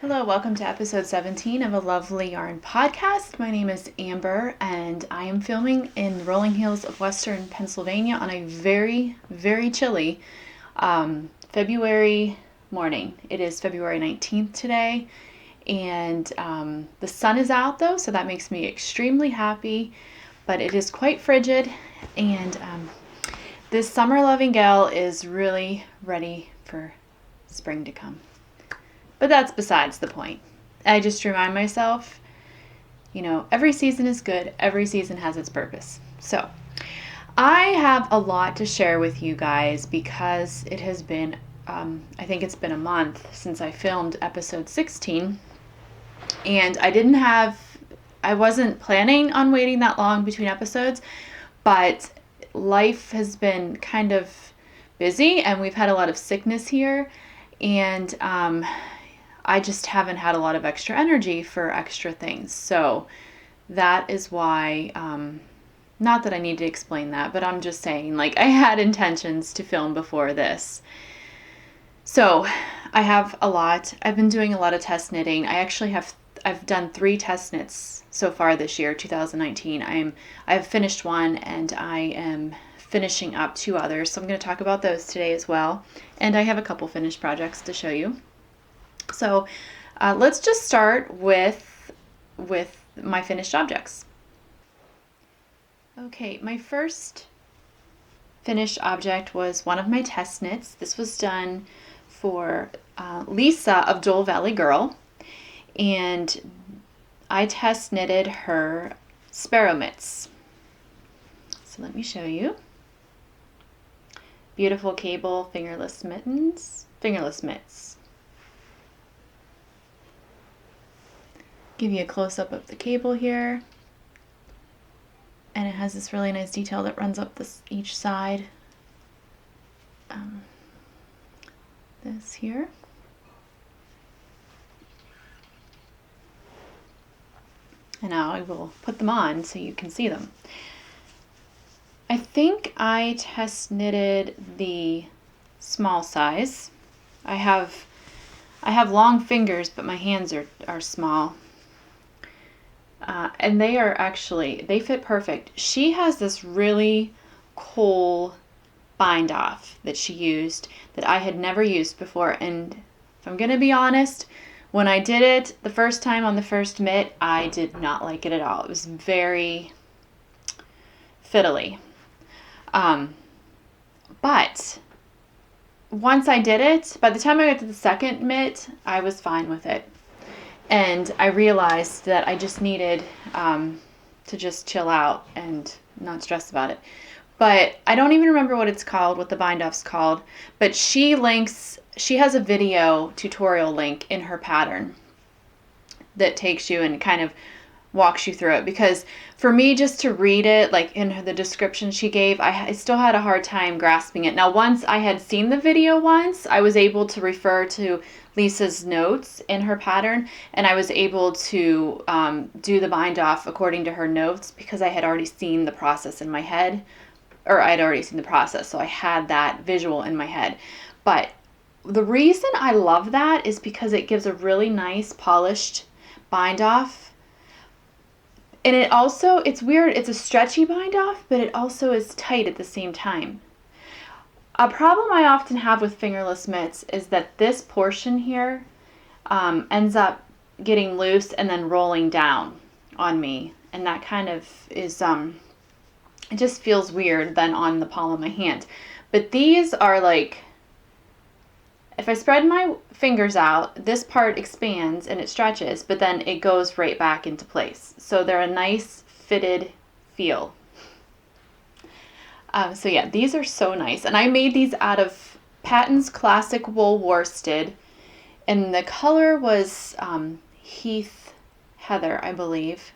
Hello, welcome to episode 17 of a Lovely Yarn podcast. My name is Amber and I am filming in the rolling hills of western Pennsylvania on a very, very chilly February morning. It is February 19th today and the sun is out though, so that makes me extremely happy, but it is quite frigid and this summer loving gal is really ready for spring to come. But that's besides the point. I just remind myself, every season is good. Every season has its purpose. So I have a lot to share with you guys because it has been, I think it's been a month since I filmed episode 16. And I wasn't planning on waiting that long between episodes, but life has been kind of busy and we've had a lot of sickness here. And I just haven't had a lot of extra energy for extra things. So that is why, not that I need to explain that, but I'm just saying, I had intentions to film before this. So I have a lot. I've been doing a lot of test knitting. I've done 3 test knits so far this year, 2019. I've finished one and I am finishing up 2 others. So I'm going to talk about those today as well. And I have a couple finished projects to show you. So let's just start with my finished objects. Okay, my first finished object was one of my test knits. This was done for Lisa of Dole Valley Girl, and I test knitted her Sparrow mitts. So let me show you. Beautiful cable fingerless mitts. Give you a close-up of the cable here, and it has this really nice detail that runs up each side. This here. And now I will put them on so you can see them. I think I test knitted the small size. I have long fingers, but my hands are small. And they fit perfect. She has this really cool bind off that she used that I had never used before. And if I'm going to be honest, when I did it the first time on the first mitt, I did not like it at all. It was very fiddly. But once I did it, by the time I got to the second mitt, I was fine with it. And I realized that I just needed to just chill out and not stress about it. But I don't even remember what the bind off's called. But she has a video tutorial link in her pattern that takes you and kind of walks you through it. Because for me, just to read it, in the description she gave, I still had a hard time grasping it. Now, once I had seen the video I was able to refer to Lisa's notes in her pattern, and I was able to do the bind off according to her notes because I had already seen the process in my head, or I'd already seen the process, so I had that visual in my head. But the reason I love that is because it gives a really nice polished bind off. And it's weird, it's a stretchy bind off, but it also is tight at the same time. A problem I often have with fingerless mitts is that this portion here ends up getting loose and then rolling down on me. And that kind of is, it just feels weird then on the palm of my hand. But these are if I spread my fingers out, this part expands and it stretches, but then it goes right back into place. So they're a nice fitted feel. So yeah, these are so nice. And I made these out of Patons Classic Wool Worsted. And the color was Heath Heather, I believe.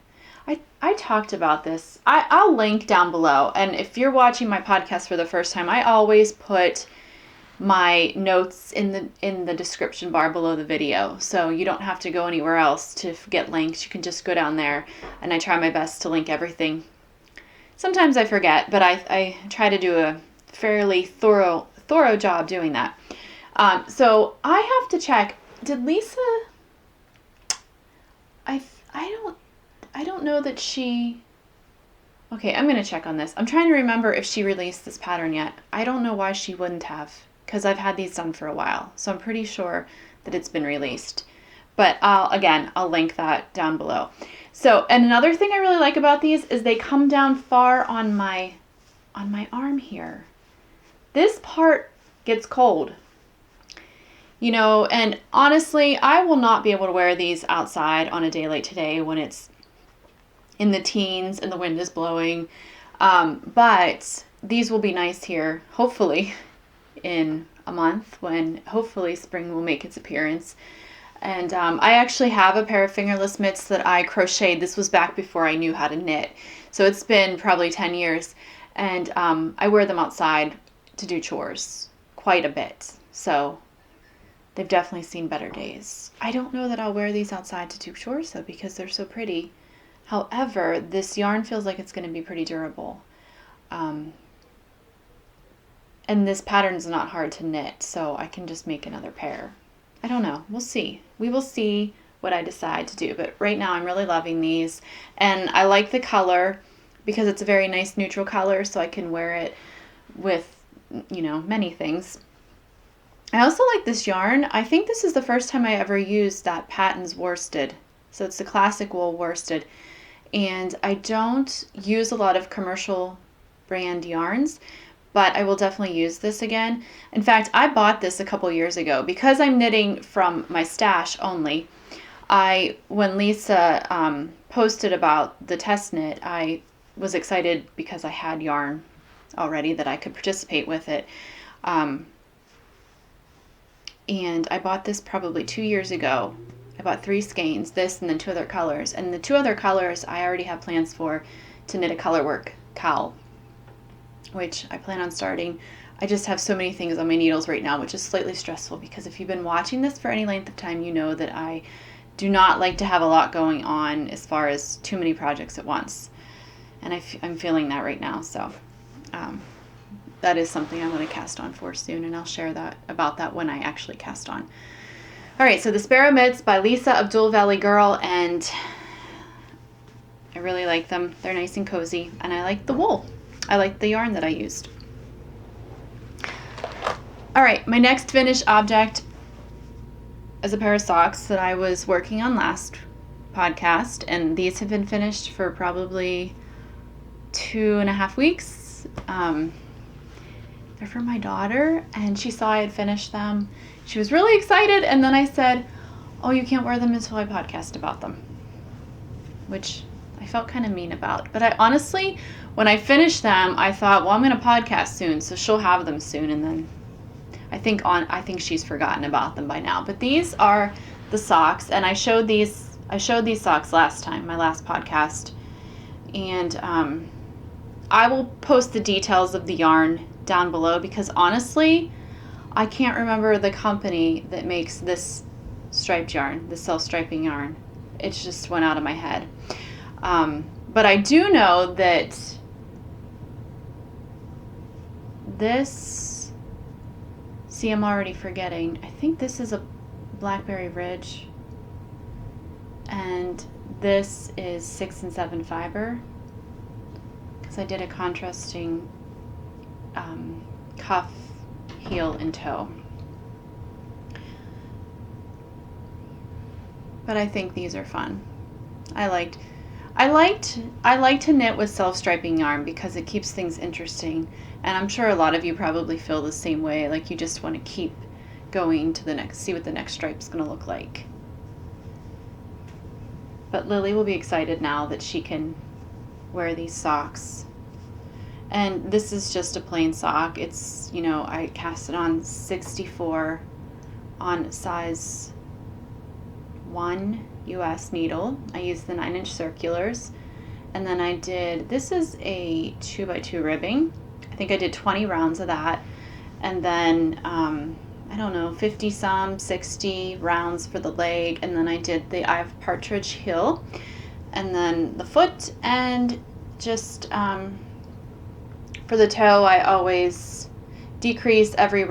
I talked about this. I'll link down below. And if you're watching my podcast for the first time, I always put my notes in the description bar below the video. So you don't have to go anywhere else to get links. You can just go down there. And I try my best to link everything. Sometimes I forget, but I try to do a fairly thorough job doing that. So I have to check, did Lisa I don't know that she, okay, I'm going to check on this. I'm trying to remember if she released this pattern yet. I don't know why she wouldn't have, because I've had these done for a while. So I'm pretty sure that it's been released. But I'll link that down below. So, and another thing I really like about these is they come down far on my arm here. This part gets cold. You know, and honestly, I will not be able to wear these outside on a day like today when it's in the teens and the wind is blowing. But these will be nice here, hopefully, in a month when hopefully spring will make its appearance. And I actually have a pair of fingerless mitts that I crocheted. This was back before I knew how to knit. So it's been probably 10 years. And I wear them outside to do chores quite a bit. So they've definitely seen better days. I don't know that I'll wear these outside to do chores though, because they're so pretty. However, this yarn feels like it's going to be pretty durable. And this pattern's not hard to knit, so I can just make another pair. I don't know. We'll see. We will see what I decide to do. But right now I'm really loving these. And I like the color because it's a very nice neutral color, so I can wear it with, you know, many things. I also like this yarn. I think this is the first time I ever used that Patons worsted. So it's the classic wool worsted. And I don't use a lot of commercial brand yarns, but I will definitely use this again. In fact, I bought this a couple years ago because I'm knitting from my stash only. When Lisa posted about the test knit, I was excited because I had yarn already that I could participate with it. And I bought this probably 2 years ago. I bought 3 skeins, this and then 2 other colors. And the 2 other colors I already have plans for to knit a Colorway cowl, which I plan on starting. I just have so many things on my needles right now, which is slightly stressful because if you've been watching this for any length of time, you know that I do not like to have a lot going on as far as too many projects at once. And I'm feeling that right now, so that is something I'm going to cast on for soon, and I'll share about that when I actually cast on. All right, so the Sparrow mitts by Lisa of Dual Valley Girl, and I really like them. They're nice and cozy, and I like the wool. I like the yarn that I used. All right, my next finished object is a pair of socks that I was working on last podcast, and these have been finished for probably 2.5 weeks. They're for my daughter, and she saw I had finished them. She was really excited, and then I said, oh, you can't wear them until I podcast about them, which I felt kind of mean about. But I honestly, when I finished them, I thought, well, I'm going to podcast soon, so she'll have them soon, and then I think she's forgotten about them by now. But these are the socks, and I showed these socks last time, my last podcast, and I will post the details of the yarn down below because honestly, I can't remember the company that makes this striped yarn, the self-striping yarn. It just went out of my head. But I do know that this, see, I'm already forgetting. I think this is a Blackberry Ridge, and this is 6 and 7 fiber because I did a contrasting cuff, heel, and toe. But I think these are fun. I like to knit with self-striping yarn because it keeps things interesting, and I'm sure a lot of you probably feel the same way, like you just want to keep going to the next, see what the next stripe's going to look like. But Lily will be excited now that she can wear these socks. And this is just a plain sock. It's, you know, I cast it on 64 on size 1 US needle. I used the 9-inch circulars. And then I did, this is a 2x2 ribbing. I think I did 20 rounds of that. And then, I don't know, 50 some, 60 rounds for the leg. And then I did the Eye of Partridge heel. And then the foot, and just, for the toe, I always decrease every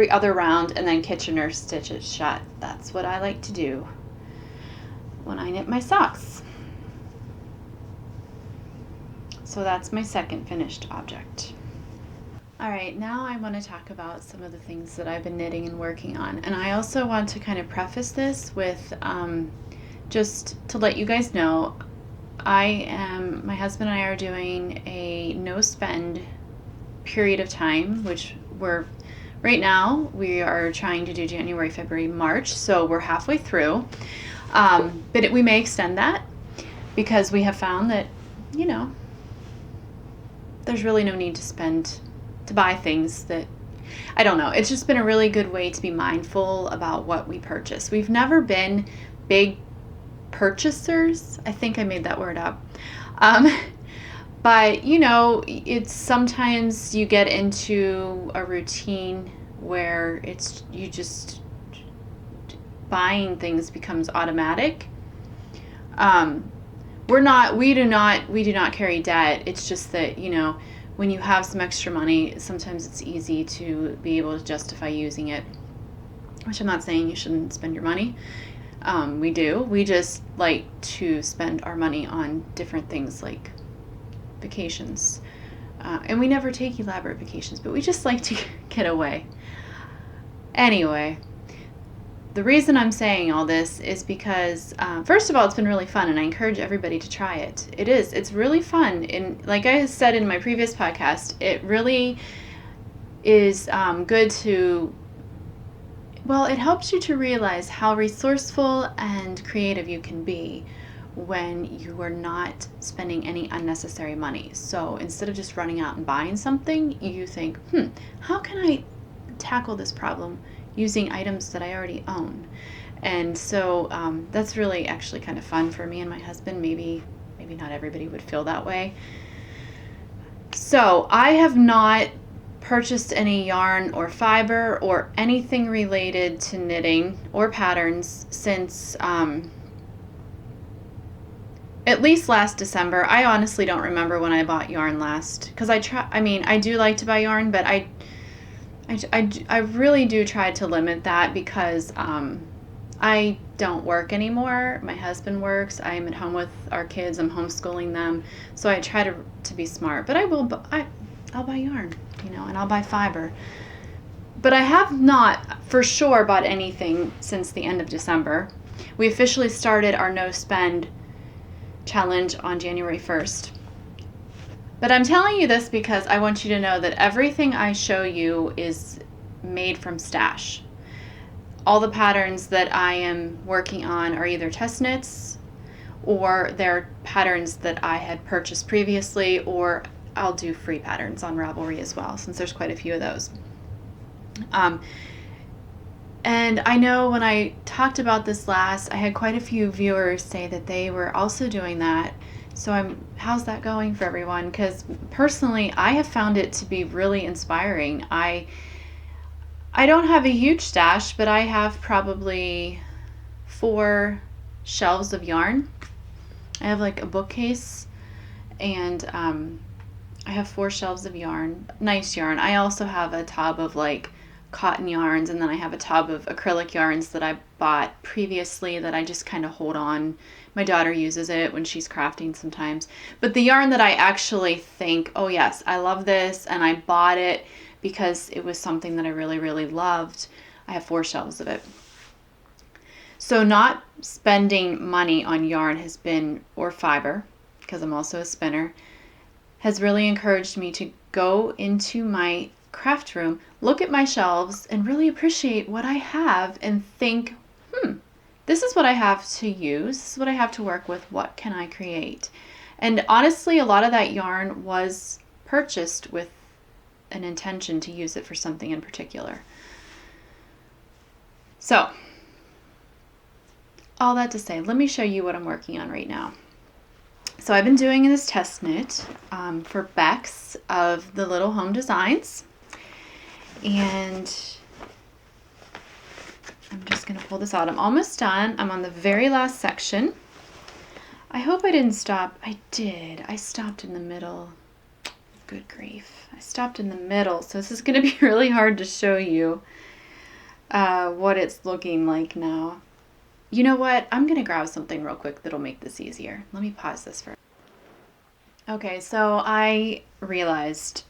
other round, and then Kitchener stitch it shut. That's what I like to do. when I knit my socks. So that's my second finished object. All right, now I want to talk about some of the things that I've been knitting and working on. And I also want to kind of preface this with just to let you guys know, my husband and I are doing a no spend period of time, which right now we are trying to do January, February, March. So we're halfway through. But we may extend that because we have found that, you know, there's really no need to buy things that, I don't know. It's just been a really good way to be mindful about what we purchase. We've never been big purchasers. I think I made that word up. But, you know, it's sometimes you get into a routine where you just buying things becomes automatic. We do not carry debt. It's just that, you know, when you have some extra money, sometimes it's easy to be able to justify using it, which I'm not saying you shouldn't spend your money. We do. We just like to spend our money on different things like vacations. And we never take elaborate vacations, but we just like to get away. Anyway, the reason I'm saying all this is because, first of all, it's been really fun, and I encourage everybody to try it. It's really fun. And like I said in my previous podcast, it really is good to, well, it helps you to realize how resourceful and creative you can be when you are not spending any unnecessary money. So instead of just running out and buying something, you think, how can I tackle this problem using items that I already own? And so that's really actually kind of fun for me and my husband. Maybe not everybody would feel that way. So I have not purchased any yarn or fiber or anything related to knitting or patterns since at least last December. I honestly don't remember when I bought yarn last, because I do like to buy yarn, but I really do try to limit that because I don't work anymore. My husband works. I'm at home with our kids. I'm homeschooling them. So I try to be smart. But I'll buy yarn, you know, and I'll buy fiber. But I have not for sure bought anything since the end of December. We officially started our no spend challenge on January 1st. But I'm telling you this because I want you to know that everything I show you is made from stash. All the patterns that I am working on are either test knits, or they're patterns that I had purchased previously, or I'll do free patterns on Ravelry as well, since there's quite a few of those. And I know when I talked about this last, I had quite a few viewers say that they were also doing that. So how's that going for everyone? Because personally, I have found it to be really inspiring. I don't have a huge stash, but I have probably 4 shelves of yarn. I have like a bookcase, and I have 4 shelves of yarn, nice yarn. I also have a tub of like cotton yarns, and then I have a tub of acrylic yarns that I bought previously that I just kind of hold on. My daughter uses it when she's crafting sometimes. But the yarn that I actually think, oh yes, I love this, and I bought it because it was something that I really, really loved, I have 4 shelves of it. So not spending money on yarn has been, or fiber, because I'm also a spinner, has really encouraged me to go into my craft room, look at my shelves, and really appreciate what I have and think, this is what I have to use, this is what I have to work with, what can I create? And honestly, a lot of that yarn was purchased with an intention to use it for something in particular. So, all that to say, let me show you what I'm working on right now. So I've been doing this test knit for Bex of the Little Home Designs. And I'm just going to pull this out. I'm almost done. I'm on the very last section. I hope I didn't stop. I did. I stopped in the middle. Good grief. I stopped in the middle. So this is going to be really hard to show you what it's looking like now. You know what? I'm going to grab something real quick that'll make this easier. Let me pause this for. Okay, so I realized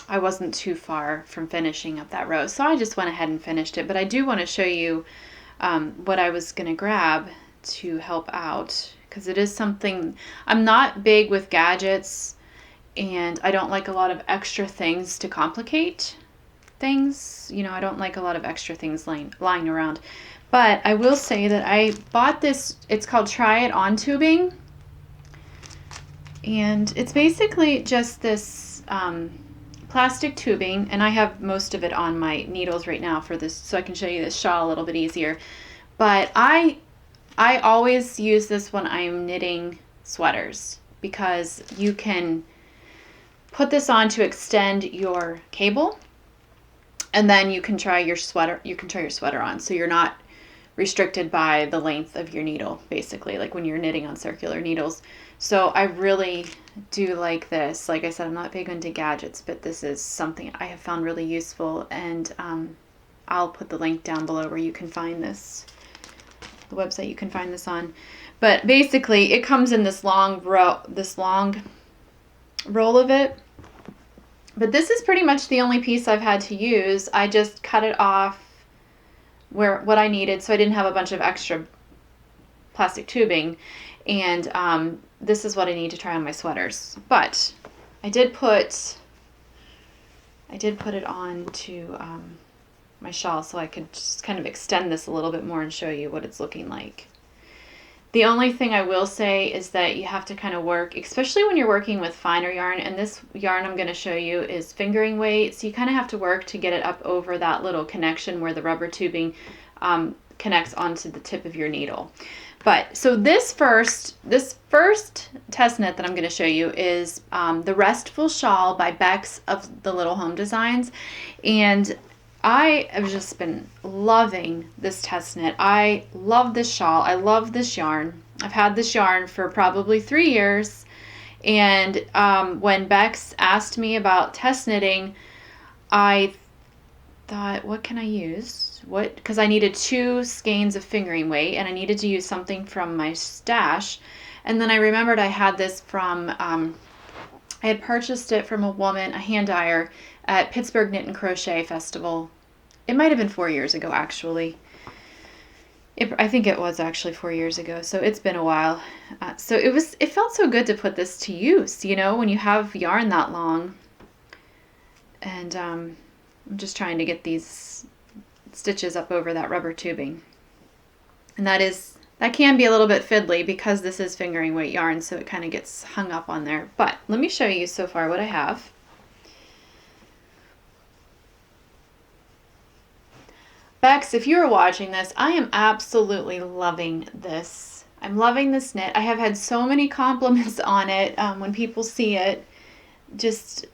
I wasn't too far from finishing up that row, so I just went ahead and finished it. But I do want to show you what I was going to grab to help out, because it is something. I'm not big with gadgets, and I don't like a lot of extra things to complicate things. You know, I don't like a lot of extra things lying around. But I will say that I bought this, it's called Try It On tubing. And it's basically just this plastic tubing, and I have most of it on my needles right now for this, so I can show you this shawl a little bit easier. But I always use this when I'm knitting sweaters, because you can put this on to extend your cable, and then you can try your sweater on, so you're not restricted by the length of your needle, basically, like when you're knitting on circular needles. So I really do like this. Like I said, I'm not big into gadgets, but this is something I have found really useful, and I'll put the link down below where you can find this, the website you can find this on. But basically it comes in this long roll of it. But this is pretty much the only piece I've had to use. I just cut it off what I needed, so I didn't have a bunch of extra plastic tubing. And this is what I need to try on my sweaters. But I did put it on to my shawl, so I could just kind of extend this a little bit more and show you what it's looking like. The only thing I will say is that you have to kind of work, especially when you're working with finer yarn, and this yarn I'm going to show you is fingering weight, so you kind of have to work to get it up over that little connection where the rubber tubing connects onto the tip of your needle. But so this first test knit that I'm going to show you is the Restful Shawl by Bex of the Little Home Designs, and I have just been loving this test knit. I love this shawl. I love this yarn. I've had this yarn for probably 3 years. And when Bex asked me about test knitting, I thought, what can I use? Because I needed 2 skeins of fingering weight, and I needed to use something from my stash. And then I remembered I had this from, I had purchased it from a woman, a hand dyer, at Pittsburgh Knit and Crochet Festival. It might have been 4 years ago, actually. I think it was actually 4 years ago, so it's been a while. So it felt so good to put this to use, you know, when you have yarn that long. And I'm just trying to get these stitches up over that rubber tubing. And that can be a little bit fiddly because this is fingering weight yarn, so it kind of gets hung up on there. But let me show you so far what I have. Bex, if you are watching this, I am absolutely loving this. I'm loving this knit. I have had so many compliments on it when people see it. Just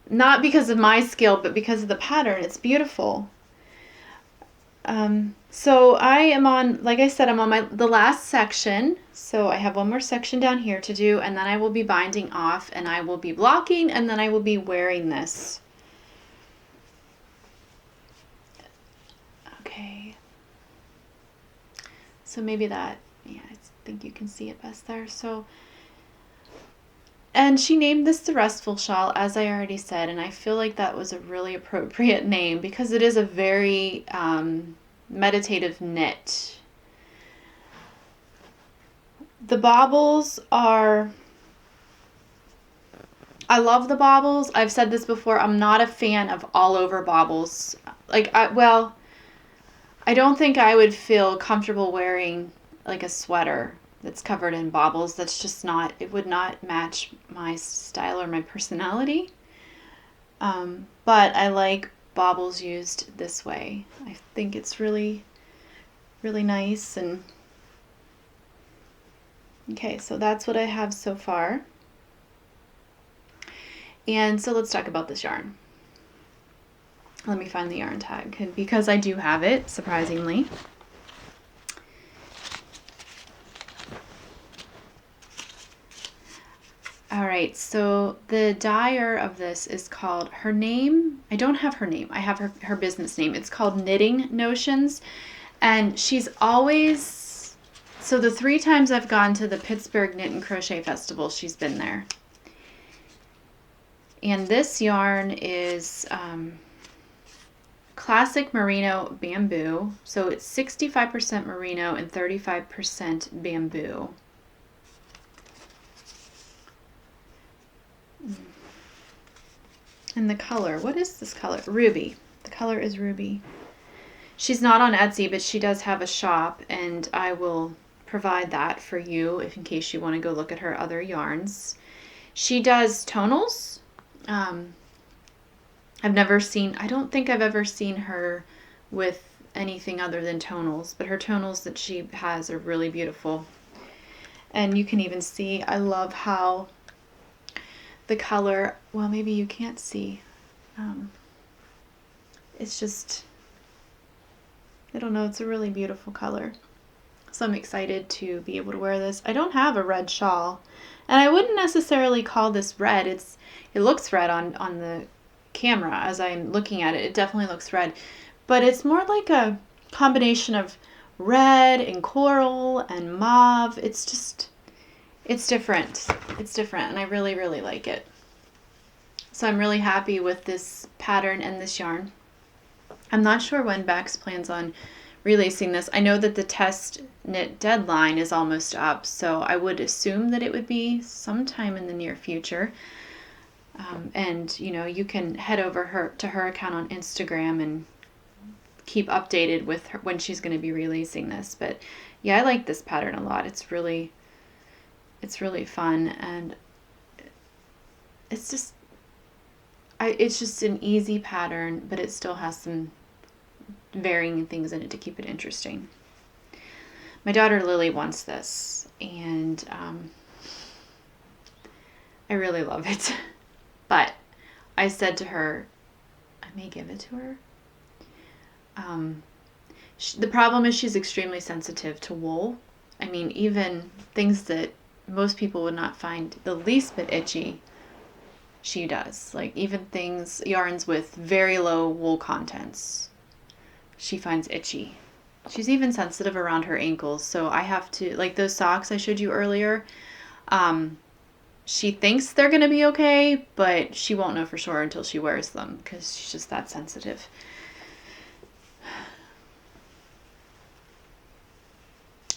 not because of my skill, but because of the pattern. It's beautiful. So I am on, like I said, I'm on the last section. So I have one more section down here to do, and then I will be binding off, and I will be blocking, and then I will be wearing this. Okay. So maybe that, yeah, I think you can see it best there. So, and she named this the Restful Shawl, as I already said, and I feel like that was a really appropriate name because it is a very meditative knit. The baubles are, I love the baubles. I've said this before, I'm not a fan of all over baubles. Like, I don't think I would feel comfortable wearing like a sweater that's covered in baubles. That's just not, it would not match my style or my personality. But I like baubles used this way. I think it's really, really nice. And okay, so that's what I have so far. And so let's talk about this yarn. Let me find the yarn tag because I do have it, surprisingly. All right, so the dyer of this is called, her name, I don't have her name, I have her business name. It's called Knitting Notions. And she's always, so the 3 times I've gone to the Pittsburgh Knit and Crochet Festival, she's been there. And this yarn is classic merino bamboo. So it's 65% merino and 35% bamboo. And the color, what is this color? Ruby. The color is ruby. She's not on Etsy, but she does have a shop, and I will provide that for you if in case you want to go look at her other yarns. She does tonals. I've never seen, I don't think I've ever seen her with anything other than tonals, but her tonals that she has are really beautiful. And you can even see, I love how the color, well, maybe you can't see. It's just, I don't know, it's a really beautiful color. So I'm excited to be able to wear this. I don't have a red shawl, and I wouldn't necessarily call this red. It looks red on the camera as I'm looking at it. It definitely looks red, but it's more like a combination of red and coral and mauve. It's just, it's different. It's different, and I really, really like it. So I'm really happy with this pattern and this yarn. I'm not sure when Bex plans on releasing this. I know that the test knit deadline is almost up, so I would assume that it would be sometime in the near future. And you know, you can head over to her account on Instagram and keep updated with her when she's going to be releasing this. But yeah, I like this pattern a lot. It's really fun, and it's just an easy pattern, but it still has some varying things in it to keep it interesting. My daughter Lily wants this, and I really love it. But I said to her, I may give it to her. The problem is she's extremely sensitive to wool. I mean, even things that most people would not find the least bit itchy, she does. Like even yarns with very low wool contents, she finds itchy. She's even sensitive around her ankles, so I have to, like those socks I showed you earlier, she thinks they're going to be okay, but she won't know for sure until she wears them because she's just that sensitive.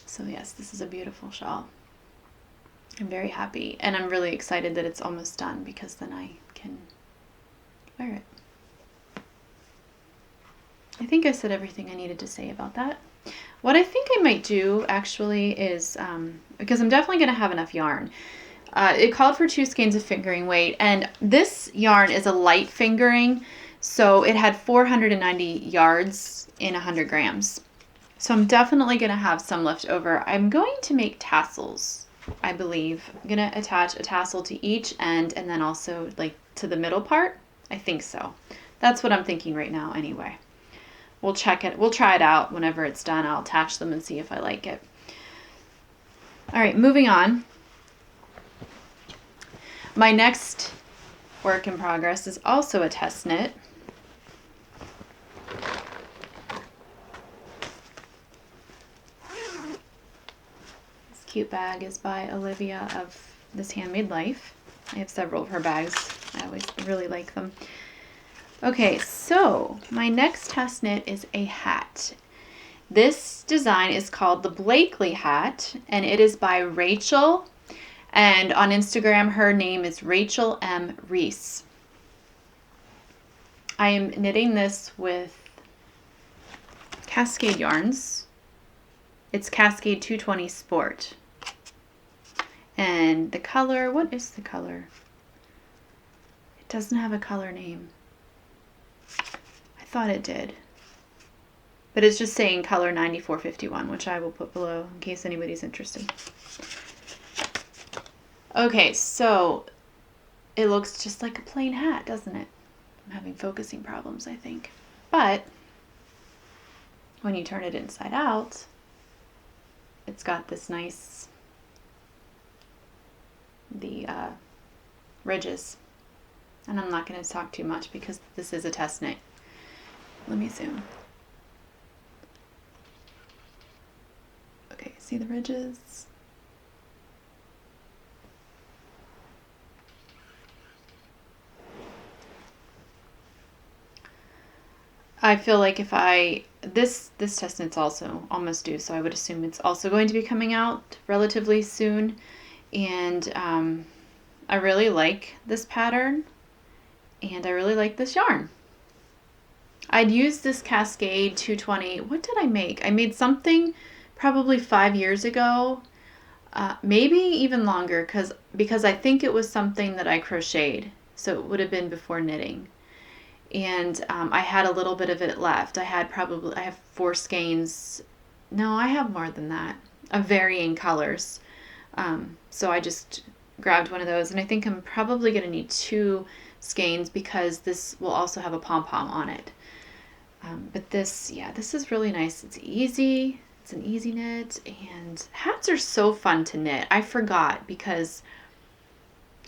So yes, this is a beautiful shawl. I'm very happy, and I'm really excited that it's almost done because then I can wear it. I think I said everything I needed to say about that. What I think I might do actually is, because I'm definitely going to have enough yarn, it called for 2 skeins of fingering weight, and this yarn is a light fingering, so it had 490 yards in 100 grams. So I'm definitely going to have some left over. I'm going to make tassels, I believe. I'm going to attach a tassel to each end and then also like to the middle part. I think so. That's what I'm thinking right now anyway. We'll check it. We'll try it out whenever it's done. I'll attach them and see if I like it. All right, moving on. My next work in progress is also a test knit. This cute bag is by Olivia of This Handmade Life. I have several of her bags. I always really like them. Okay, so my next test knit is a hat. This design is called the Blakeley hat, and it is by Rachel. And on Instagram, her name is Rachel M. Reese. I am knitting this with Cascade yarns. It's Cascade 220 Sport. And the color, what is the color? It doesn't have a color name. I thought it did. But it's just saying color 9451, which I will put below in case anybody's interested. Okay, so it looks just like a plain hat, doesn't it? I'm having focusing problems, I think. But when you turn it inside out, it's got this nice, ridges. And I'm not going to talk too much because this is a test knit. Let me zoom. See the ridges? I feel like if this test knit's also almost due, so I would assume it's also going to be coming out relatively soon. And I really like this pattern, and I really like this yarn. I'd used this Cascade 220. What did I make? I made something probably 5 years ago, maybe even longer, because I think it was something that I crocheted, so it would have been before knitting. And I had a little bit of it left. I have 4 skeins. No, I have more than that, of varying colors. So I just grabbed one of those, and I think I'm probably going to need 2 skeins because this will also have a pom-pom on it. But this is really nice. It's easy. It's an easy knit, and hats are so fun to knit. I forgot because,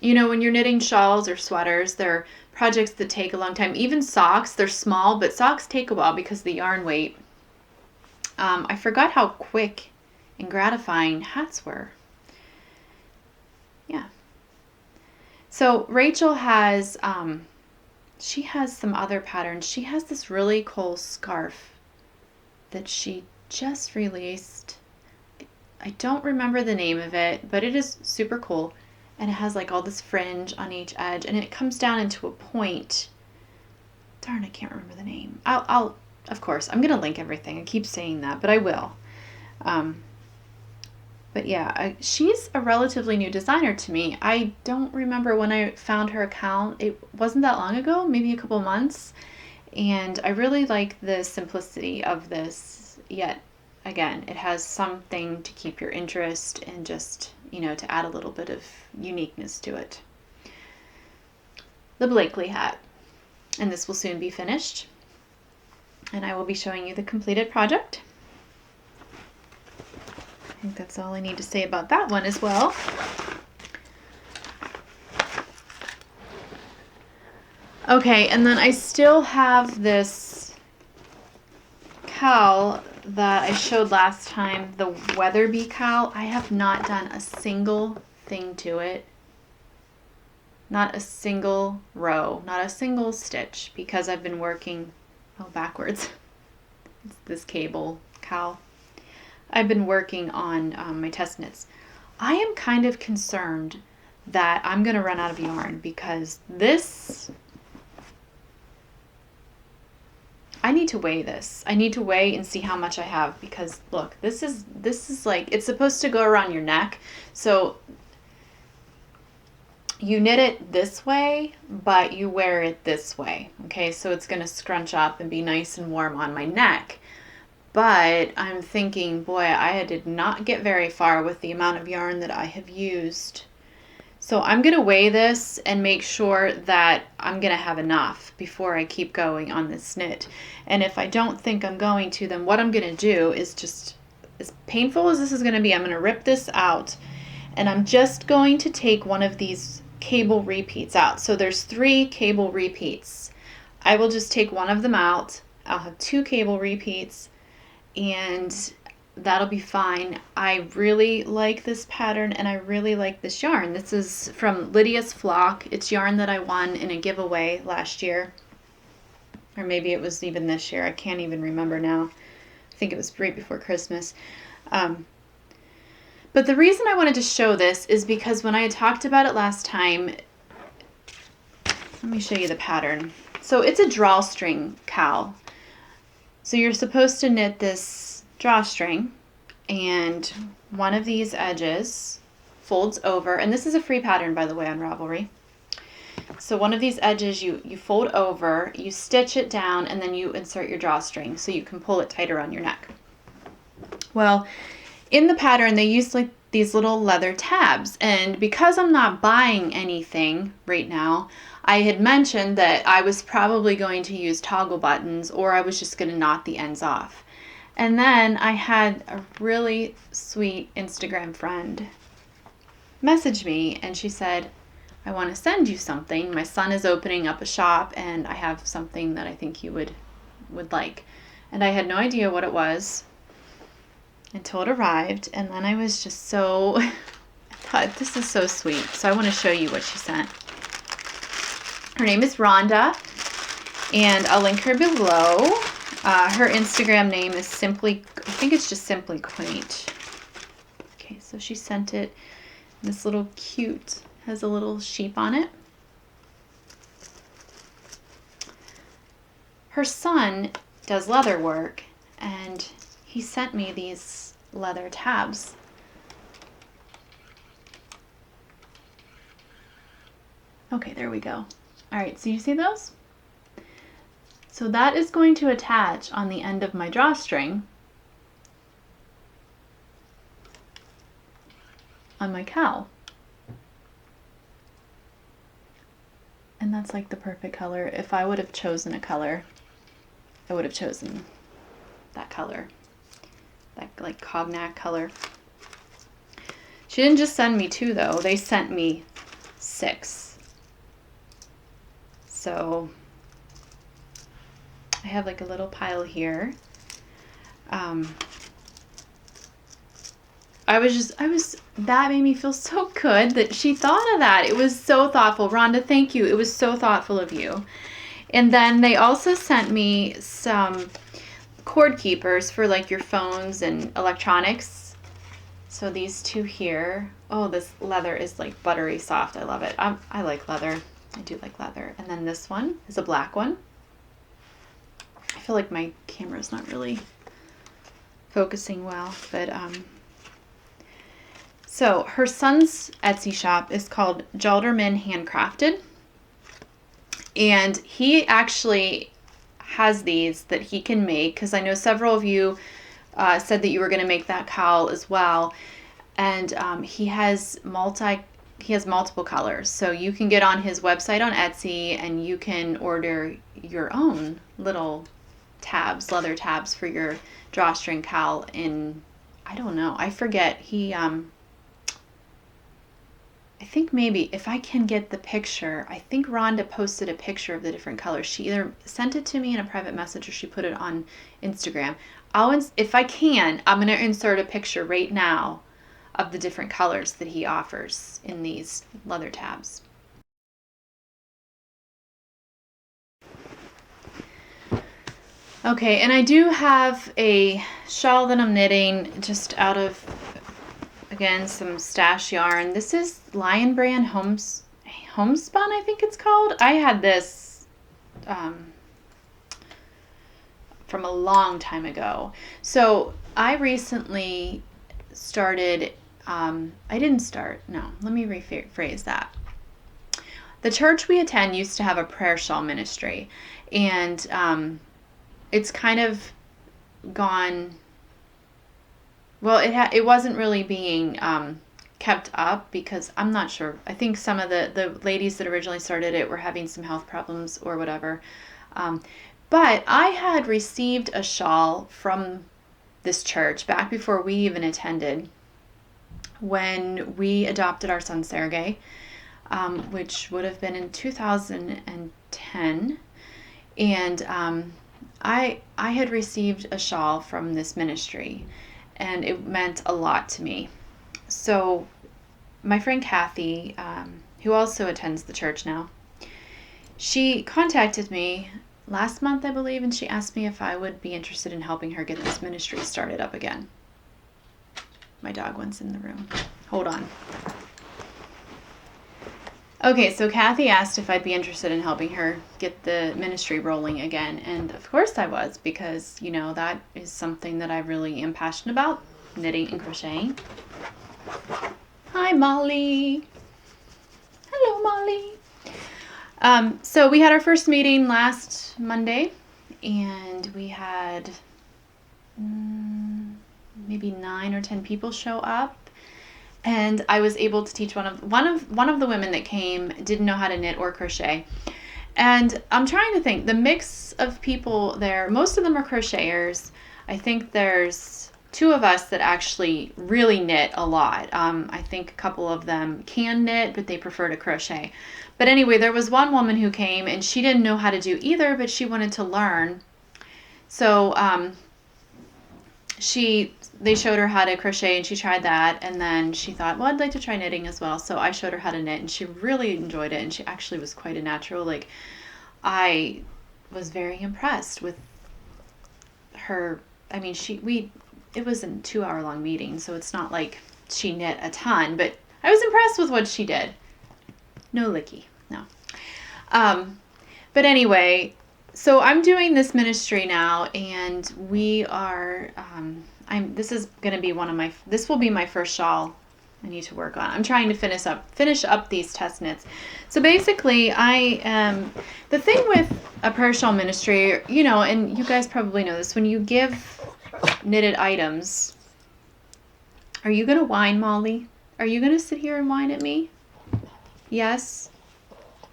you know, when you're knitting shawls or sweaters, they're projects that take a long time. Even socks, they're small, but socks take a while because of the yarn weight. I forgot how quick and gratifying hats were. Yeah. So Rachel has, she has some other patterns. She has this really cool scarf that she just released. I don't remember the name of it, but it is super cool. And it has like all this fringe on each edge, and it comes down into a point. Darn, I can't remember the name. I'll of course, I'm going to link everything. I keep saying that, but I will. But yeah, she's a relatively new designer to me. I don't remember when I found her account. It wasn't that long ago, maybe a couple months. And I really like the simplicity of this, yet again, it has something to keep your interest and just, you know, to add a little bit of uniqueness to it. The Blakeley hat. And this will soon be finished. And I will be showing you the completed project. I think that's all I need to say about that one as well. Okay, and then I still have this cowl that I showed last time, the Weatherbe Cowl. I have not done a single thing to it. Not a single row, not a single stitch, because I've been working, backwards. It's this cable cowl. I've been working on my test knits. I am kind of concerned that I'm going to run out of yarn because this, I need to weigh this. I need to weigh and see how much I have because look, this is like, it's supposed to go around your neck. So you knit it this way, but you wear it this way. Okay, so it's going to scrunch up and be nice and warm on my neck. But I'm thinking, boy, I did not get very far with the amount of yarn that I have used. So I'm going to weigh this and make sure that I'm going to have enough before I keep going on this knit. And if I don't think I'm going to, then what I'm going to do is just, as painful as this is going to be, I'm going to rip this out. And I'm just going to take one of these cable repeats out. So there's 3 cable repeats. I will just take one of them out. I'll have 2 cable repeats. And that'll be fine. I really like this pattern and I really like this yarn. This is from Lydia's Flock. It's yarn that I won in a giveaway last year. Or maybe it was even this year. I can't even remember now. I think it was right before Christmas. But the reason I wanted to show this is because when I had talked about it last time, let me show you the pattern. So it's a drawstring cowl. So you're supposed to knit this drawstring and one of these edges folds over, and this is a free pattern by the way on Ravelry. So one of these edges you fold over, you stitch it down, and then you insert your drawstring so you can pull it tighter on your neck. Well, in the pattern they use like these little leather tabs, and because I'm not buying anything right now, I had mentioned that I was probably going to use toggle buttons or I was just going to knot the ends off. And then I had a really sweet Instagram friend message me and she said, I want to send you something. My son is opening up a shop and I have something that I think you would like. And I had no idea what it was. until it arrived. And then I was just so, I thought, this is so sweet. So I want to show you what she sent. Her name is Rhonda, and I'll link her below. Her Instagram name is Simply, I think it's just Simply Quaint. Okay, so she sent it. This little cute, has a little sheep on it. Her son does leather work, and he sent me these leather tabs. Okay, there we go. All right, so you see those? So that is going to attach on the end of my drawstring on my cowl. And that's like the perfect color. If I would have chosen a color, I would have chosen that color, that like cognac color. She didn't just send me 2 though, they sent me 6. So I have like a little pile here. That made me feel so good that she thought of that. It was so thoughtful. Rhonda, thank you. It was so thoughtful of you. And then they also sent me some cord keepers for like your phones and electronics. So these 2 here. Oh, this leather is like buttery soft. I love it. I like leather. I do like leather. And then this one is a black one. I feel like my camera's not really focusing well, but so her son's Etsy shop is called Jalderman Handcrafted, and he actually has these that he can make, because I know several of you said that you were going to make that cowl as well, and he has multiple colors, so you can get on his website on Etsy and you can order your own little tabs, leather tabs for your drawstring cowl in, I don't know, I forget. He I think maybe if I can get the picture, I think Rhonda posted a picture of the different colors. She either sent it to me in a private message or she put it on Instagram. If I can, I'm going to insert a picture right now of the different colors that he offers in these leather tabs. Okay, and I do have a shawl that I'm knitting just out of, again, some stash yarn. This is Lion Brand Homespun, I think it's called. I had this from a long time ago. So I recently started, let me rephrase that. The church we attend used to have a prayer shawl ministry, and it's kind of gone, well, it wasn't really being kept up, because I'm not sure. I think some of the ladies that originally started it were having some health problems or whatever. But I had received a shawl from this church back before we even attended, when we adopted our son Sergey, which would have been in 2010. And I had received a shawl from this ministry, and it meant a lot to me. So my friend Kathy, who also attends the church now, she contacted me last month, I believe, and she asked me if I would be interested in helping her get this ministry started up again. My dog wants in the room. Hold on. Okay, so Kathy asked if I'd be interested in helping her get the ministry rolling again, and of course I was, because, you know, that is something that I really am passionate about, knitting and crocheting. Hi, Molly. Hello, Molly. So we had our first meeting last Monday, and we had maybe 9 or 10 people show up. And I was able to teach one of the women that came didn't know how to knit or crochet. And I'm trying to think, the mix of people there, most of them are crocheters. I think there's 2 of us that actually really knit a lot. I think a couple of them can knit, but they prefer to crochet. But anyway, there was one woman who came and she didn't know how to do either, but she wanted to learn. So they showed her how to crochet, and she tried that, and then she thought, well, I'd like to try knitting as well. So I showed her how to knit, and she really enjoyed it, and she actually was quite a natural. Like, I was very impressed with her. I mean, it was a 2-hour-long meeting, so it's not like she knit a ton, but I was impressed with what she did. No licky, no. But anyway, so I'm doing this ministry now, and we are, this is going to be this will be my first shawl I need to work on. I'm trying to finish up these test knits. So basically, the thing with a prayer shawl ministry, you know, and you guys probably know this, when you give knitted items, are you going to whine, Molly? Are you going to sit here and whine at me? Yes?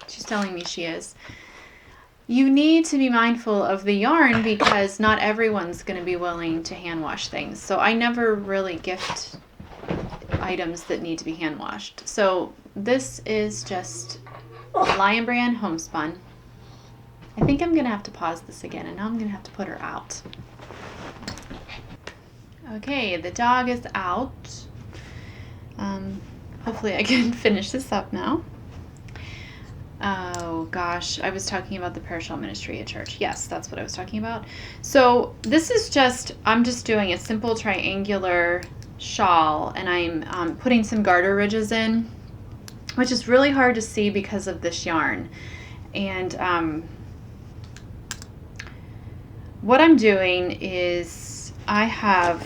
She's telling me she is. You need to be mindful of the yarn because not everyone's going to be willing to hand wash things. So I never really gift items that need to be hand washed. So this is just Lion Brand Homespun. I think I'm going to have to pause this again, and now I'm going to have to put her out. Okay, the dog is out. Hopefully I can finish this up now. Oh gosh, I was talking about the prayer shawl ministry at church. Yes, that's what I was talking about. So this is I'm just doing a simple triangular shawl, and I'm putting some garter ridges in, which is really hard to see because of this yarn. And what I'm doing is I have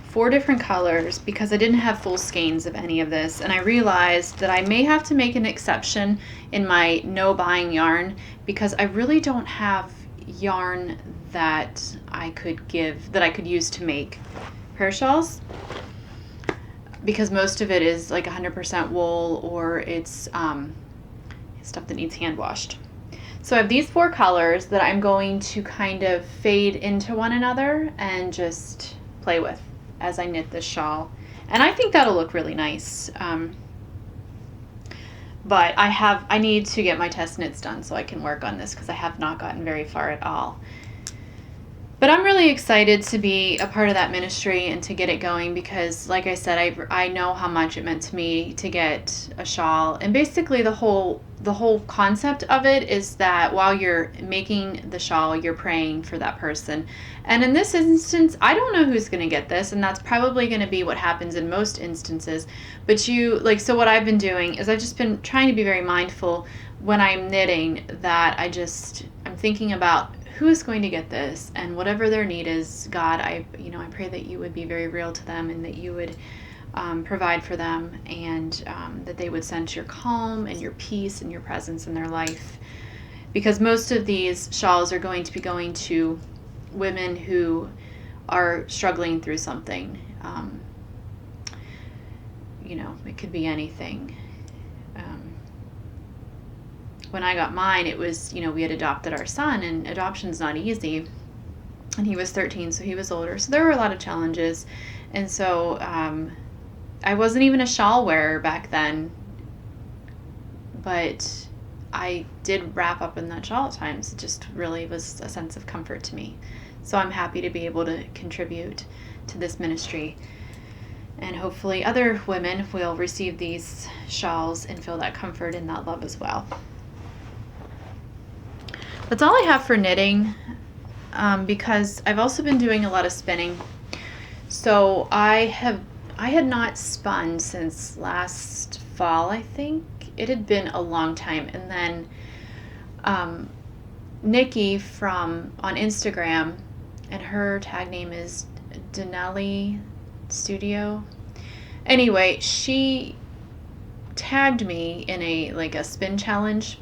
4 different colors because I didn't have full skeins of any of this, and I realized that I may have to make an exception in my no buying yarn because I really don't have yarn that I could use to make prayer shawls, because most of it is like 100% wool, or it's stuff that needs hand washed. So I have these 4 colors that I'm going to kind of fade into one another and just play with as I knit this shawl, and I think that'll look really nice. But I need to get my test knits done so I can work on this because I have not gotten very far at all. But I'm really excited to be a part of that ministry and to get it going because, like I said, I know how much it meant to me to get a shawl. And basically the whole concept of it is that while you're making the shawl, you're praying for that person. And in this instance, I don't know who's going to get this, and that's probably going to be what happens in most instances. But so what I've been doing is I've just been trying to be very mindful when I'm knitting that I'm thinking about who is going to get this, and whatever their need is, God, I pray that you would be very real to them, and that you would provide for them, and that they would sense your calm and your peace and your presence in their life. Because most of these shawls are going to be going to women who are struggling through something. It could be anything. When I got mine, it was, we had adopted our son, and adoption's not easy. And he was 13, so he was older. So there were a lot of challenges. And so I wasn't even a shawl wearer back then, but I did wrap up in that shawl at times. It just really was a sense of comfort to me. So I'm happy to be able to contribute to this ministry. And hopefully other women will receive these shawls and feel that comfort and that love as well. That's all I have for knitting, because I've also been doing a lot of spinning. So I had not spun since last fall, I think. It had been a long time. And then Nikki on Instagram, and her tag name is Denelli Studio. Anyway, she tagged me in a spin challenge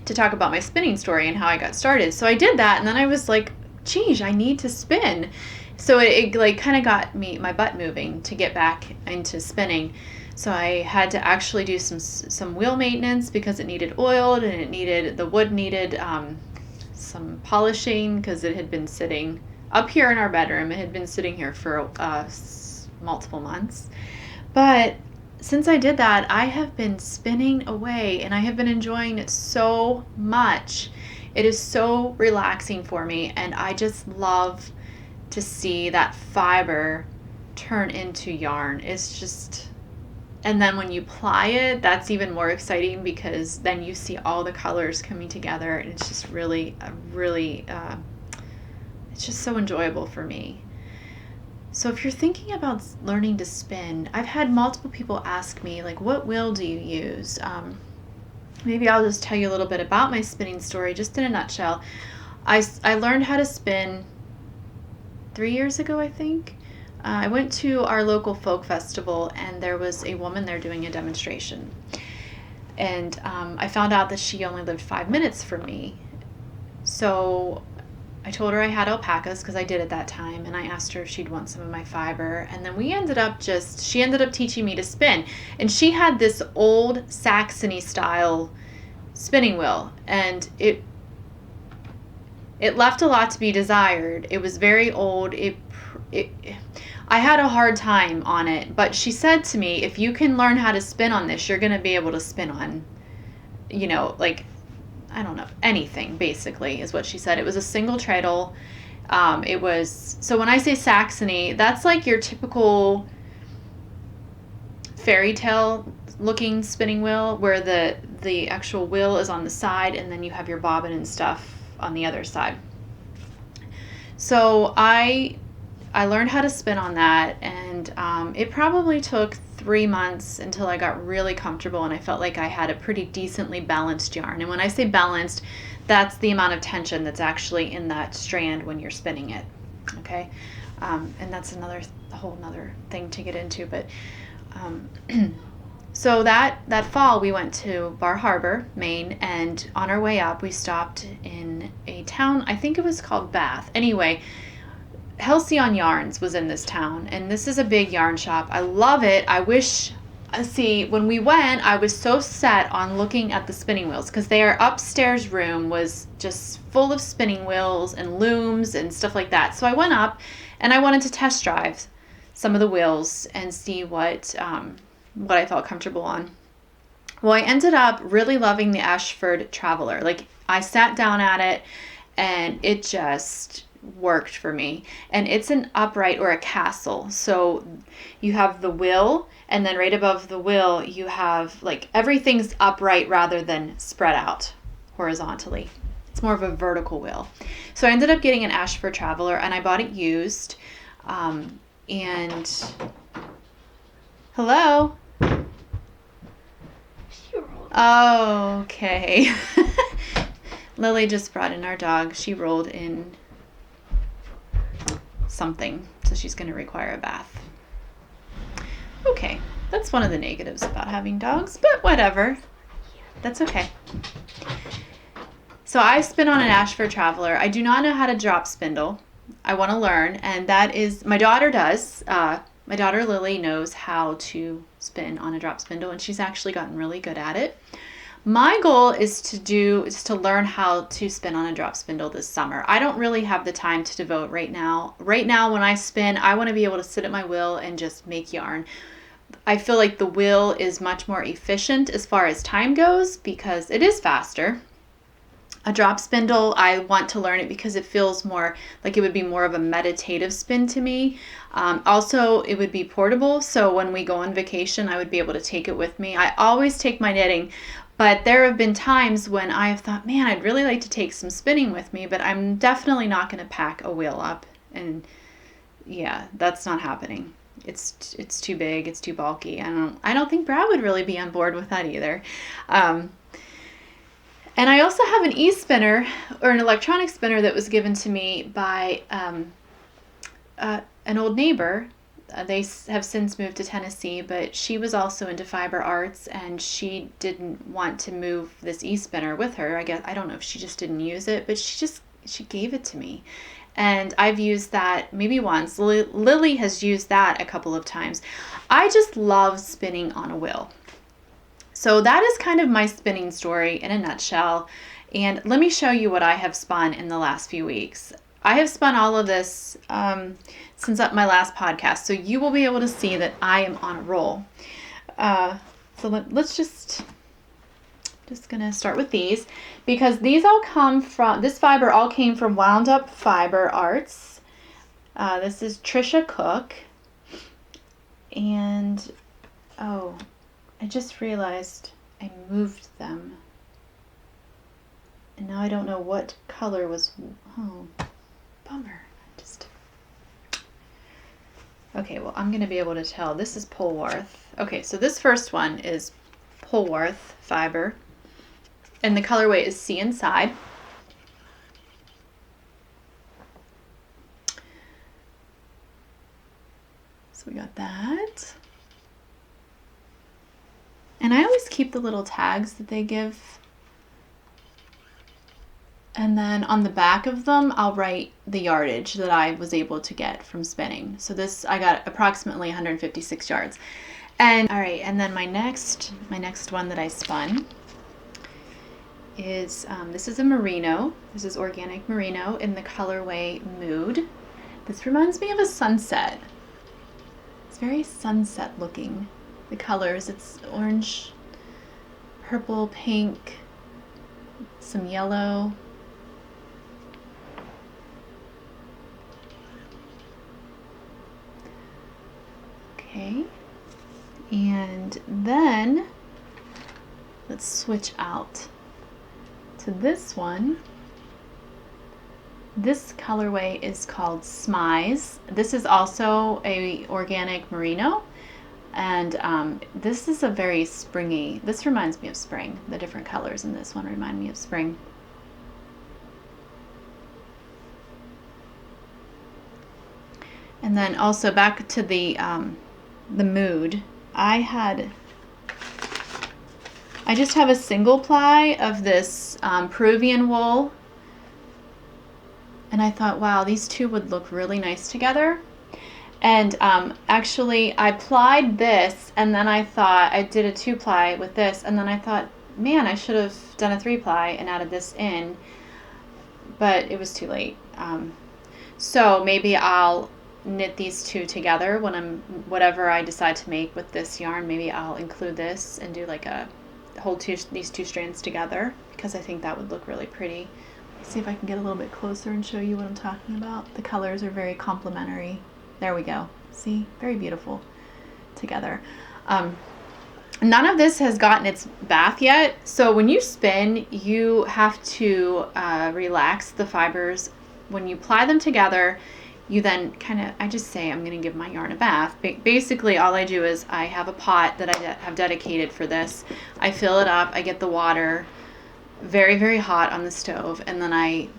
to talk about my spinning story and how I got started. So I did that, and then I was like, geez, I need to spin. So it kind of got my butt moving to get back into spinning. So I had to actually do some wheel maintenance because it needed oiled, and the wood needed some polishing because it had been sitting up here in our bedroom. It had been sitting here for multiple months. But since I did that, I have been spinning away, and I have been enjoying it so much. It is so relaxing for me, and I just love to see that fiber turn into yarn. It's just, and then when you ply it, that's even more exciting because then you see all the colors coming together, and it's just really, it's just so enjoyable for me. So if you're thinking about learning to spin, I've had multiple people ask me, like, what wheel do you use? Maybe I'll just tell you a little bit about my spinning story, just in a nutshell. I learned how to spin 3 years ago, I think. I went to our local folk festival, and there was a woman there doing a demonstration. And I found out that she only lived 5 minutes from me. So I told her I had alpacas, because I did at that time, and I asked her if she'd want some of my fiber. And then she ended up teaching me to spin. And she had this old Saxony style spinning wheel, and it left a lot to be desired. It was very old. I had a hard time on it, but she said to me, if you can learn how to spin on this, you're going to be able to spin on, like, I don't know, anything, basically, is what she said. It was a single treadle. So when I say Saxony, that's like your typical fairy tale looking spinning wheel, where the actual wheel is on the side, and then you have your bobbin and stuff on the other side. So I learned how to spin on that, and it probably took 3 months until I got really comfortable and I felt like I had a pretty decently balanced yarn. And when I say balanced, that's the amount of tension that's actually in that strand when you're spinning it. Okay, and that's a whole nother thing to get into. But so that fall we went to Bar Harbor, Maine, and on our way up we stopped in a town, I think it was called Bath. Anyway, Halcyon Yarns was in this town, and this is a big yarn shop. I love it. When we went, I was so set on looking at the spinning wheels, because their upstairs room was just full of spinning wheels and looms and stuff like that. So I went up and I wanted to test drive some of the wheels and see what I felt comfortable on. Well, I ended up really loving the Ashford Traveller. Like, I sat down at it and it just worked for me. And it's an upright, or a castle. So you have the wheel, and then right above the wheel you have, like, everything's upright rather than spread out horizontally. It's more of a vertical wheel. So I ended up getting an Ashford Traveller, and I bought it used. And hello. Oh, okay. Lily just brought in our dog. She rolled in something, so she's going to require a bath. Okay, that's one of the negatives about having dogs, but whatever. That's okay. So I spin on an Ashford Traveller. I do not know how to drop spindle. I want to learn, and that is, my daughter does. My daughter Lily knows how to spin on a drop spindle, and she's actually gotten really good at it. My goal is to learn how to spin on a drop spindle this summer. I don't really have the time to devote right now. Right now, when I spin, I want to be able to sit at my wheel and just make yarn. I feel like the wheel is much more efficient as far as time goes, because it is faster. A drop spindle, I want to learn it because it feels more like it would be more of a meditative spin to me. Also, it would be portable, so when we go on vacation, I would be able to take it with me. I always take my knitting, but there have been times when I have thought, man, I'd really like to take some spinning with me, but I'm definitely not going to pack a wheel up. And yeah, that's not happening. It's too big, it's too bulky. I don't think Brad would really be on board with that either. And I also have an e-spinner, or an electronic spinner, that was given to me by an old neighbor. They have since moved to Tennessee, but she was also into fiber arts, and she didn't want to move this e-spinner with her. I don't know if she just didn't use it, but she gave it to me. And I've used that maybe once. Lily has used that a couple of times. I just love spinning on a wheel. So that is kind of my spinning story in a nutshell. And let me show you what I have spun in the last few weeks. I have spun all of this since my last podcast, so you will be able to see that I am on a roll. Let's just gonna start with these, because these all come from, this fiber all came from Wound Up Fiber Arts. This is Trisha Cook. And, oh, I just realized I moved them. And now I don't know what color was, oh, bummer. Okay, well, I'm going to be able to tell. This is Polwarth. Okay, so this first one is Polwarth fiber. And the colorway is See Inside. So we got that. And I always keep the little tags that they give. And then on the back of them, I'll write the yardage that I was able to get from spinning. So this, I got approximately 156 yards. And all right, and then my next one that I spun is, this is a merino. This is organic merino in the colorway Mood. This reminds me of a sunset. It's very sunset looking. The colors, it's orange, purple, pink, some yellow. Okay, and then let's switch out to this one. This colorway is called Smize. This is also a organic merino, and this is a very springy, this reminds me of spring. The different colors in this one remind me of spring. And then also back to the Mood. I just have a single ply of this Peruvian wool, and I thought, wow, these two would look really nice together. And actually I plied this, and then I thought, I did a 2-ply with this, and then I thought, man, I should have done a 3-ply and added this in, but it was too late. So maybe I'll knit these two together when whatever I decide to make with this yarn. Maybe I'll include this and do like these two strands together, because I think that would look really pretty. Let's see if I can get a little bit closer and show you what I'm talking about. The colors are very complementary. There we go. See, very beautiful together. None of this has gotten its bath yet, so when you spin, you have to relax the fibers. When you ply them together, you then I just say, I'm going to give my yarn a bath. Basically, all I do is I have a pot that I have dedicated for this. I fill it up, I get the water very, very hot on the stove, and then I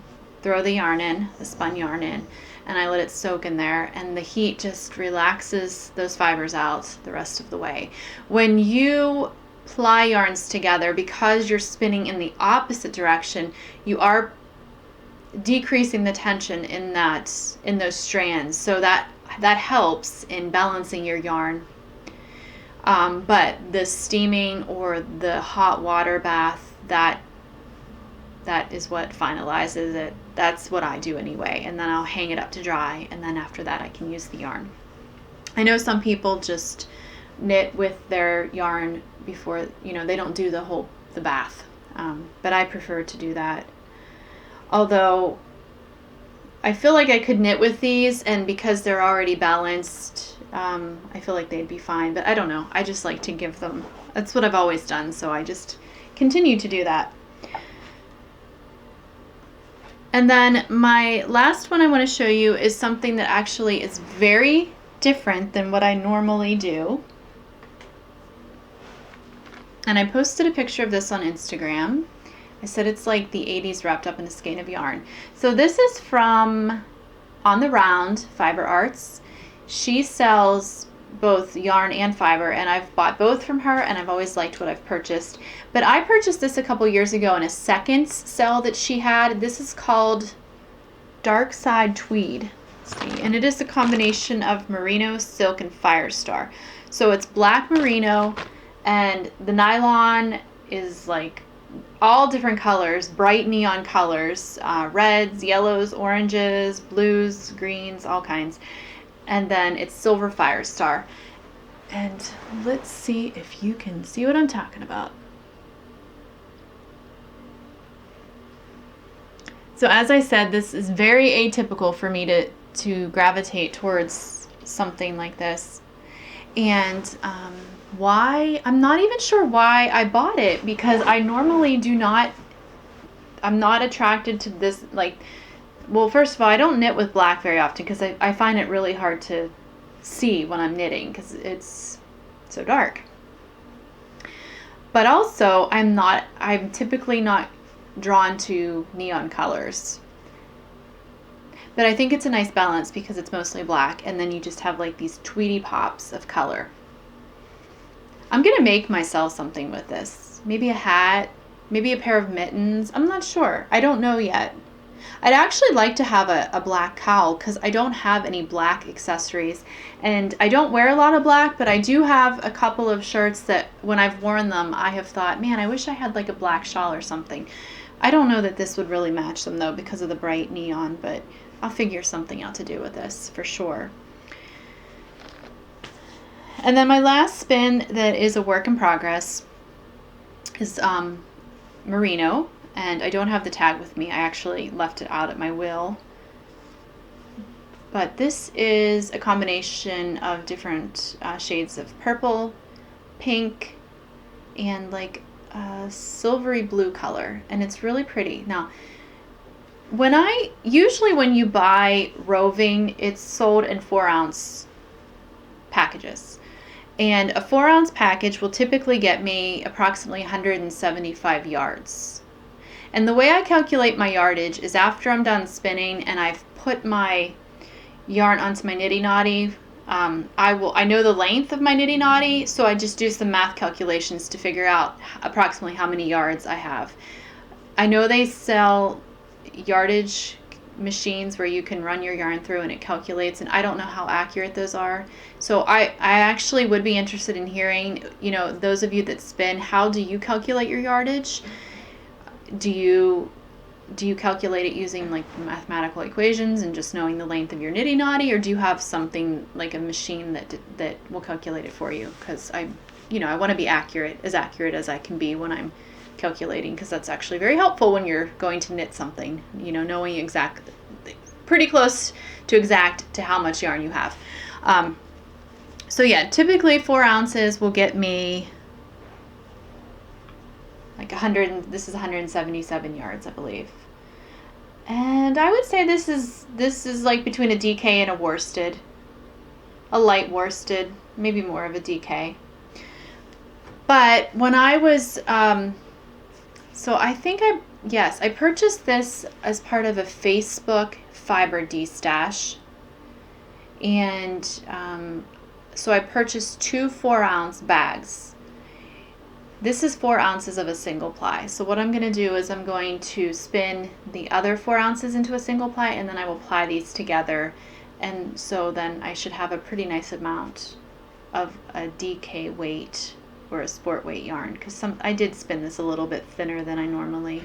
throw the yarn in, the spun yarn in, and I let it soak in there, and the heat just relaxes those fibers out the rest of the way. When you ply yarns together, because you're spinning in the opposite direction, you are decreasing the tension in those strands, so that helps in balancing your yarn. But the steaming or the hot water bath, that is what finalizes it. That's what I do anyway, and then I'll hang it up to dry, and then after that I can use the yarn. I know some people just knit with their yarn before, they don't do the bath, but I prefer to do that. Although I feel like I could knit with these, and because they're already balanced, I feel like they'd be fine, but I don't know. I just like to give them, that's what I've always done, so I just continue to do that. And then my last one I want to show you is something that actually is very different than what I normally do. And I posted a picture of this on Instagram. I said it's like the 80s wrapped up in a skein of yarn. So this is from On the Round Fiber Arts. She sells both yarn and fiber, and I've bought both from her, and I've always liked what I've purchased. But I purchased this a couple years ago in a second sell that she had. This is called Dark Side Tweed. Let's see. And it is a combination of merino, silk, and Firestar. So it's black merino, and the nylon is like all different colors, bright neon colors, reds, yellows, oranges, blues, greens, all kinds. And then it's silver Firestar. And let's see if you can see what I'm talking about. So as I said, this is very atypical for me to gravitate towards something like this. And why, I'm not even sure why I bought it, because I normally I'm not attracted to this, like, well, first of all, I don't knit with black very often because I find it really hard to see when I'm knitting because it's so dark. But also, I'm typically not drawn to neon colors. But I think it's a nice balance because it's mostly black, and then you just have like these tweedy pops of color. I'm gonna make myself something with this. Maybe a hat, maybe a pair of mittens. I'm not sure. I don't know yet. I'd actually like to have a black cowl because I don't have any black accessories, and I don't wear a lot of black, but I do have a couple of shirts that when I've worn them, I have thought, man, I wish I had like a black shawl or something. I don't know that this would really match them though because of the bright neon, but I'll figure something out to do with this for sure. And then my last spin that is a work in progress is Merino, and I don't have the tag with me. I actually left it out at my wheel. But this is a combination of different shades of purple, pink, and like a silvery blue color, and it's really pretty. Now, usually when you buy roving, it's sold in 4-ounce packages. And a 4-ounce package will typically get me approximately 175 yards. And the way I calculate my yardage is after I'm done spinning and I've put my yarn onto my niddy noddy, I know the length of my niddy noddy, so I just do some math calculations to figure out approximately how many yards I have. I know they sell yardage machines where you can run your yarn through and it calculates, and I don't know how accurate those are. So I actually would be interested in hearing, those of you that spin, how do you calculate your yardage? Do you calculate it using like mathematical equations and just knowing the length of your niddy noddy, or do you have something like a machine that will calculate it for you? Because I want to be as accurate as I can be when I'm calculating, because that's actually very helpful when you're going to knit something, knowing exactly, pretty close to exact to how much yarn you have. So yeah, typically 4 ounces will get me like 100, this is 177 yards, I believe. And I would say this is like between a DK and a worsted, a light worsted, maybe more of a DK. But when I was, so I think I purchased this as part of a Facebook fiber de-stash. And so I purchased 2 4-ounce bags. This is 4 ounces of a single ply. So what I'm going to do is I'm going to spin the other 4 ounces into a single ply, and then I will ply these together. And so then I should have a pretty nice amount of a DK weight or a sport weight yarn, because I did spin this a little bit thinner than I normally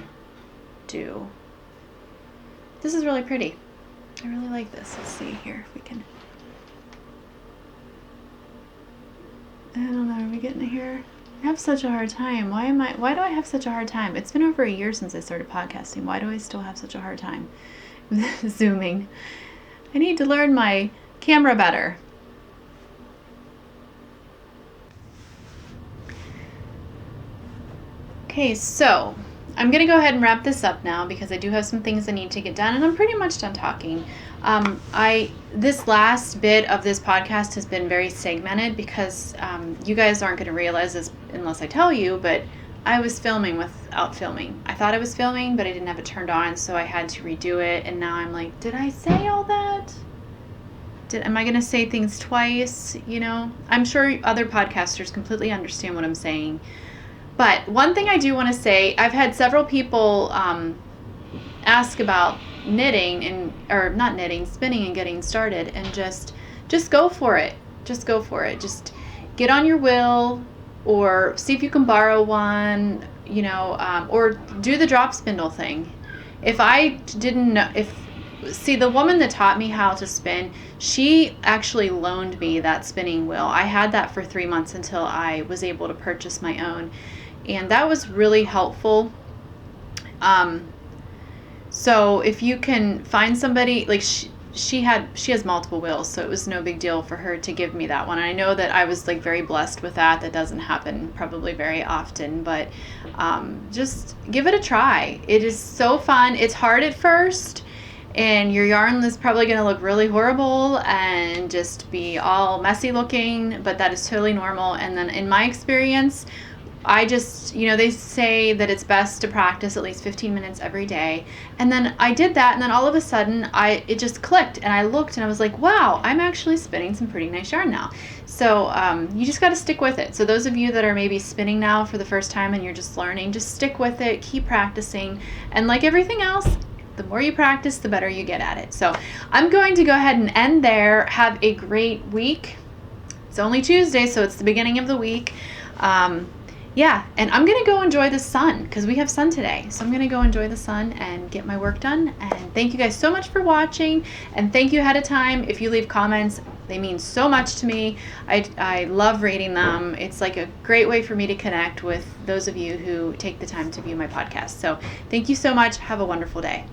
do. This is really pretty. I really like this. Let's see here if we can. I don't know, are we getting to here? I have such a hard time. Why do I have such a hard time? It's been over a year since I started podcasting. Why do I still have such a hard time zooming? I need to learn my camera better. Okay, so I'm going to go ahead and wrap this up now because I do have some things I need to get done, and I'm pretty much done talking. This last bit of this podcast has been very segmented because you guys aren't going to realize this unless I tell you, but I was filming without filming. I thought I was filming, but I didn't have it turned on, so I had to redo it, and now I'm like, did I say all that? Am I going to say things twice? I'm sure other podcasters completely understand what I'm saying. But one thing I do want to say, I've had several people ask about knitting spinning and getting started, and just go for it. Just go for it. Just get on your wheel, or see if you can borrow one, or do the drop spindle thing. If I didn't know, the woman that taught me how to spin, she actually loaned me that spinning wheel. I had that for 3 months until I was able to purchase my own, and that was really helpful. So if you can find somebody, she has multiple wheels, so it was no big deal for her to give me that one. And I know that I was like very blessed with that. That doesn't happen probably very often, but just give it a try. It is so fun. It's hard at first, and your yarn is probably going to look really horrible and just be all messy looking, but that is totally normal. And then in my experience, I just, they say that it's best to practice at least 15 minutes every day. And then I did that, and then all of a sudden it just clicked, and I looked and I was like, wow, I'm actually spinning some pretty nice yarn now. So you just got to stick with it. So those of you that are maybe spinning now for the first time and you're just learning, just stick with it, keep practicing. And like everything else, the more you practice, the better you get at it. So I'm going to go ahead and end there. Have a great week. It's only Tuesday, so it's the beginning of the week. Yeah, and I'm going to go enjoy the sun because we have sun today. So I'm going to go enjoy the sun and get my work done. And thank you guys so much for watching. And thank you ahead of time if you leave comments. They mean so much to me. I love reading them. It's like a great way for me to connect with those of you who take the time to view my podcast. So thank you so much. Have a wonderful day.